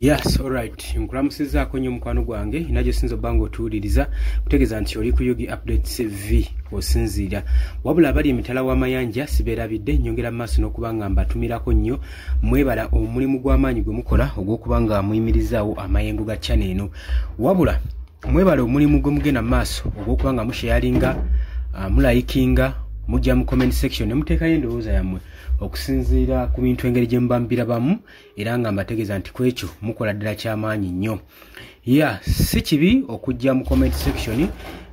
Yes, alright. Nkulamusiza konyo mukwano gwange inajo sinzo bango tuuliriza kutegeeza nti oli ku Yugi Updates TV osinzira. Wabula abali emitala w'amayanja sibeerabidde nyongera maaso n'okubanga mbatumirako nnyo mwebala omulimu gw'amaanyi gwe mukola ogw'okubanga muyimirizaawo amayengo ga channel eno. Wabula mwebala omulimu gwe mugenda maaso ogw'okubanga musharinga mulayikinga mujja mu comment section ne muteekayo endowooza yammwe okusinziira ku bintu engeri gye mbambira bamu era nga mbategeeza nti kwekyo mukola ddala ky'amaanyi nnyo. Si kibi okujja mu comment section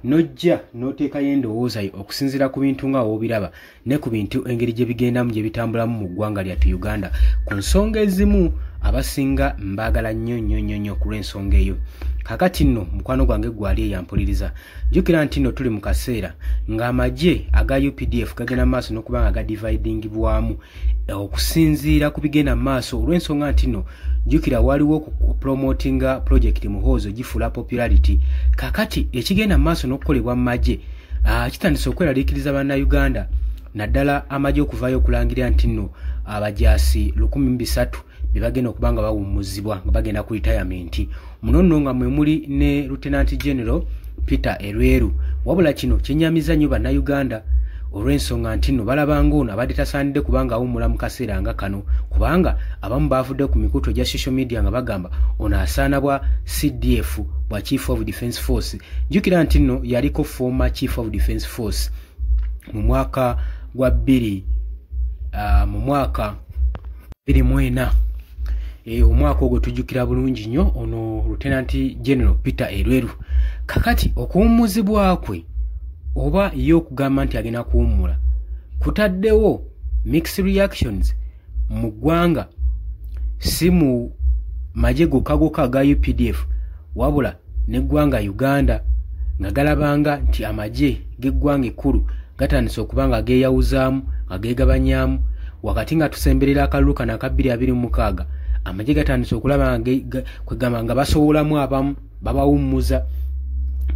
nojja n'oteekayo endowooza yo okusinziira ku bintu nga woobiraba ne ku bintu engeri gye bigendamu gye bitambulamu mu ggwanga lyattu Uganda. Ku nsonga ezimu abasinga mbaagala nnyo ku lw'ensonga eyo. Kakati nno mukwano gwange gwali eyampuliriza jjukira nti nno tuli mu kaseera ng'amagye aga UPDF gagenda maaso n'okuba nga gadividingibwamu okusinziira ku bigenda maaso olw'ensonga nti nno jjukira waliwo okupromotinga project Muhoozi gifuula popularity. Kakati ekigenda maaso n'okukolebwa mu magye kitandise okweraliikiriza bannayuganda naddala amagye okuvaayo okulangira nti nno abajaasi 1300 bebagenda okubanga bawummuzibwa nga bagenda ku retirement. Muno nno nga mwe muli ne Lieutenant General Peter Erweru. Wabula kino kyenyamiza nnyo bannayuganda olw'ensonga nti nno balabanga ono abadde tasaanidde kubanga awummula mu kaseera nga kano, kubanga abamu baavudde ku mikutu gya social media nga bagamba ono asaana bwa CDF bwa Chief of Defence Force. Jjukira nti nno yaliko former Chief of Defence Force mu mwaka gwa 2024 omwaka ogwo tujjukira bulungi nnyo ono Lieutenant General Peter Erweru. Kakati okuwummuzibwa kwe oba ye okugamba nti agenda kuwummula kutaddewo mixed reactions mu ggwanga, si mu magye gokka ga UPDF wabula n'eggwanga Uganda nga galabanga nti amagye g'eggwanga ekkulu gatandise okuba nga geeyawuzaamu nga geegabanyaamu. Wakati nga tusemberera akalulu kano aka 2026 amagye gatandise okulaba kwegamba nga basowolamu abamu babawummuza.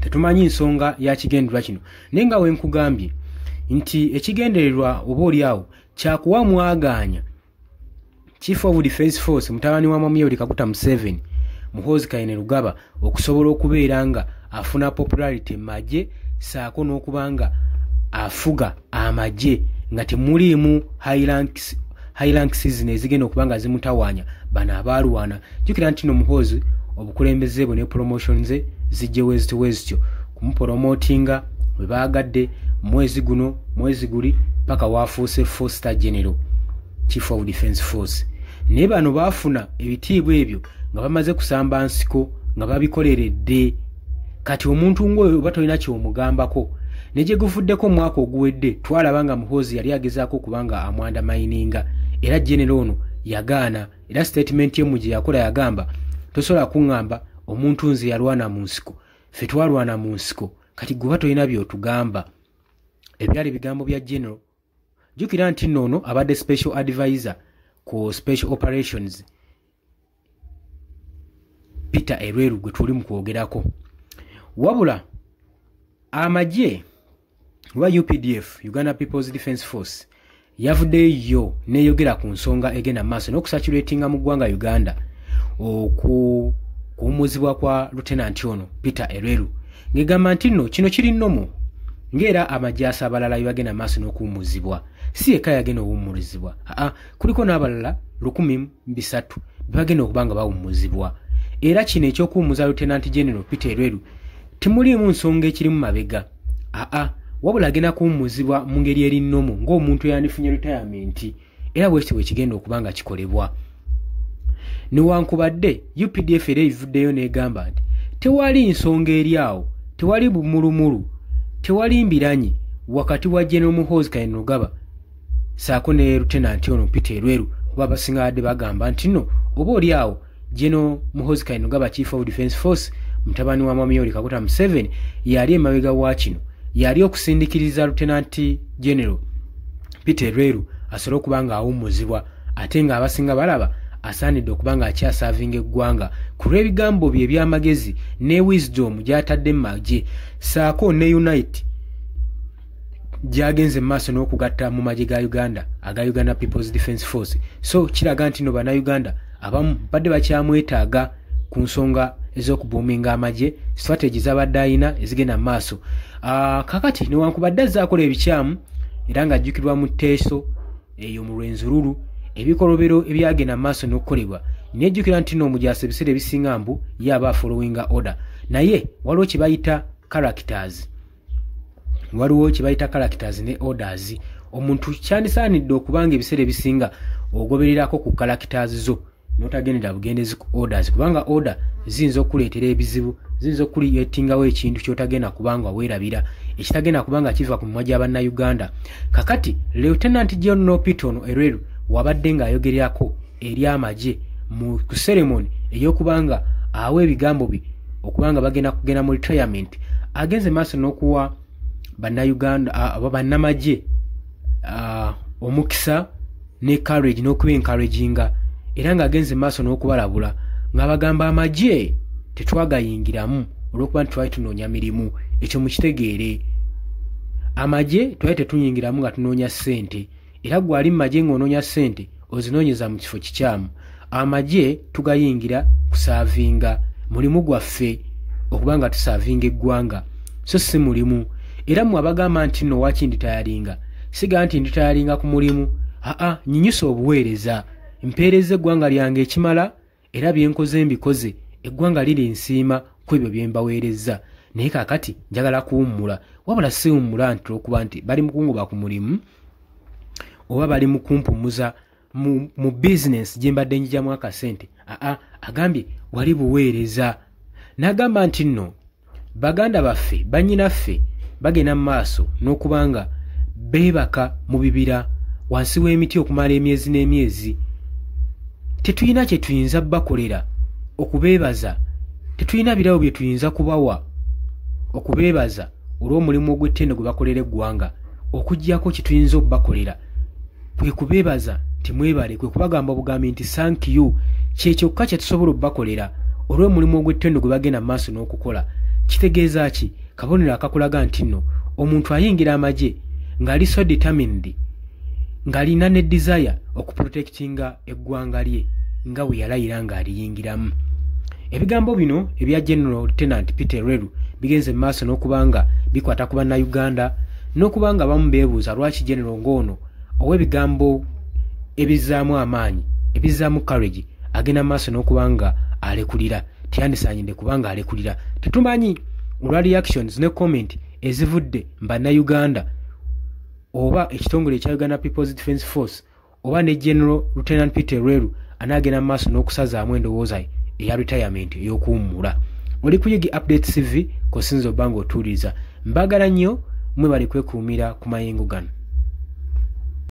Tetumanyi nsonga ya kigendererwa kino naye nga wenkugambye nti ekigendererwa oba oliawo kyakuwa mwaganya Chief of Defence Force mutabani wa Mwami Yoweri Kaguta Museveni Muhoozi Kainerugaba okusobola okubeera nga afuna popularity magye saako n'okubanga afuga amagye nga temuliimu high ranks ezigenda okubanga zimutawaanya bano abaalwana. Jjukira nti no Muhoozi obukulembeze bwe ne promotion ze zijje wezityo kumupromotinga bwe baagadde mwezi guli paka waafuuse 4-star general Chief of Defence Force. Naye bano baafuna ebitiibwa ebyo nga bamaze kusamba nsiko nga babikoleredde. Kati omuntu ng'oyo oba tolina ky'omugambako ne gye guvuddeko omwaka oguwedde twalaba nga Muhoozi yali agezaako kubanga amwanda mayininga era general ono yagaana, era statement ye mu gye yakola yagamba tosobola kuŋŋamba omuntu nze yalwana mu nsiko, ffe twalwana mu nsiko, kati gwe tolina by'otugamba. Ebyali bigambo bya general. Jjukira nti nno abadde special advisor ku special operations Peter Erweru gwe tuli mu kwogerako. Wabula amagye wa UPDF Uganda People's Defence Force yavuddeyo neeyogera ku nsonga egenda maaso n'okusaturatinga mu ggwanga Uganda okuwummuzibwa kwa Lieutenant ono Peter Erweru ng'egamba nti nno kino kiri nnomo ng'era amajaasi abalala bagenda maaso n'okuwummuzibwa. Si yekka yagenda owummulizibwa, kuliko n'abalala 1300 bagenda okubanga bawummuzibwa. Era kino ekyokuwummuza Lieutenant General Peter Erweru temuliimu nsonga ekirimu mabega, wabula agenda kuwummuzibwa mu ngeri eri nnomo ng'omuntu yandifunye retirement, era bwekityo bwe kigenda okubanga kikolebwa. Newankubadde UPDF era evuddeyo n'egamba nti tewali nsonga eri awo, tewali bumulumulu, tewali mbiranye wakati wa General Muhoozi Kainerugaba saako ne Lieutenant ono Peter Erweru, kuba abasinga badde bagamba nti nno oba oli awo General Muhoozi Kainerugaba Chief of Defence Force mutabani wa Mwami Yoweri Kaguta Museveni yali emabega wa kino, yali okusindikiriza Lieutenant General Peter Erweru asobole okubanga awummuzibwa, ate nga abasinga balaba asaanidde okubanga akyasavinga eggwanga ku lw'ebigambo bye eby'amagezi ne wisdom gy'atadde mu magye saako ne unite gyagenze maaso n'okugatta mu magye ga Uganda aga Uganda People's Defence Force. So kiraga nti no bannayuganda abamu badde bakyamwetaaga ku nsonga ez'okubuuminga amagye strategy z'abadde alina ezigenda mu maaso. Kakati newankubadde azaakola ebikyamu era ng'ajjukirwa mu Teeso eyo mu Rwenzururu ebikolobero ebyagenda mu maaso n'okukolebwa nejjukira nti nno omujaasi ebiseera ebisinga mbu ye aba followinga order, naye waliwo kye bayita characters. Waliwo kye bayita characters ne orders. Omuntu kyandisaanidde okubanga ebiseera ebisinga ogobererako ku characters zo n'otagendera bugendezi ku orders, kubanga order ziyinza okuleetera ebizibu, ziyinza okuleetingawo ekintu ky'otagenda kubanga weerabira, ekitagenda kubanga kiva ku mimwa gy'Abannayuganda. Kakati Lieutenant General Peter ono Erweru wabadde ng'ayogererako eri amagye mu ceremony ey'okubanga awa ebigambo bye okubanga bagenda kugenda mu retirement, agenze maaso n'okuwa Bannayuganda bannamagye omukisa ne courage n'okuba encouraginga, era ng'agenze maaso n'okubalabula ng'abagamba amagye tetwagayingiramu olw'okuba nti twali tunoonya mirimu. Ekyo mukitegeere, amagye twali tetunyingiramu nga tunoonya ssente, era gwali mu magye ng'onoonya ssente ozinoonyeza mu kifo kikyamu. Amagye tugayingira kusaavinga mulimu gwaffe okubanga tusaavinga eggwanga, so si mulimu. Era mmwe abagamba nti nno waki nditayalinga, siga nti nditayalinga ku mulimu, nyinyusa obuweereza, mpeereza eggwanga lyange ekimala, era byenkoze mbikoze, eggwanga liri nsiima ku ebyo bye mbaweereza. Naye kaakati njagala kuwummula, wabula siwummula nti okuba nti bali mu kungoba ku mulimu oba bali mu kumpumuza mu business gye mbadde njigyamu akasente. Agambye wali buweereza. N'agamba nti nno baganda baffe bannyinaffe bagenda mu maaso n'okubanga beebaka mu bibira wansi w'emiti okumala emyezi n'emyezi. Tetulina kye tuyinza bakolera okubeebaza, tetulina birawo bye tuyinza kubawa okubeebaza olw'omulimu ogw'ettendo gwe bakolera eggwanga. Okuggyako kye tuyinza okubakolera kwe kubeebaza nti mwebale, kwe kubagamba obugambi nti thank you. Kyekyokka kye tusobola okubakolera olw'omulimu ogw'ettendo gwe bagenda mu maaso n'okukola. Kitegeeza ki? Kabonero akakulaga nti nno omuntu ayingira amagye ng'ali so determined, ng'alina ne desire okuprotectinga eggwanga lye nga bwe yalayira ng'aliyingiramu. Ebigambo bino ebya General Lieutenant Peter Erweru bigenze mu maaso n'okubanga bikwata ku Bannayuganda n'okubanga abamu beebuuza lwaki General ng'ono ow'ebigambo ebizaamu amaanyi, ebizaamu courage, agenda mu maaso n'okubanga alekulira. Tiyandisaanyidde kubanga alekulira. Tetumanyi olwa reactions ne comment ezivudde mu Bannayuganda oba ekitongole ekya Uganda People's Defence Force oba ne General Lieutenant Peter Erweru anaagenda mu maaso n'okusazaamu endowooza eya retirement ey'okuwummula. Oli ku Yigi Updates TV, kosinza obanga otuuliza. Mbagala nnyo, mwe bali kwekuumira ku mayengo gano.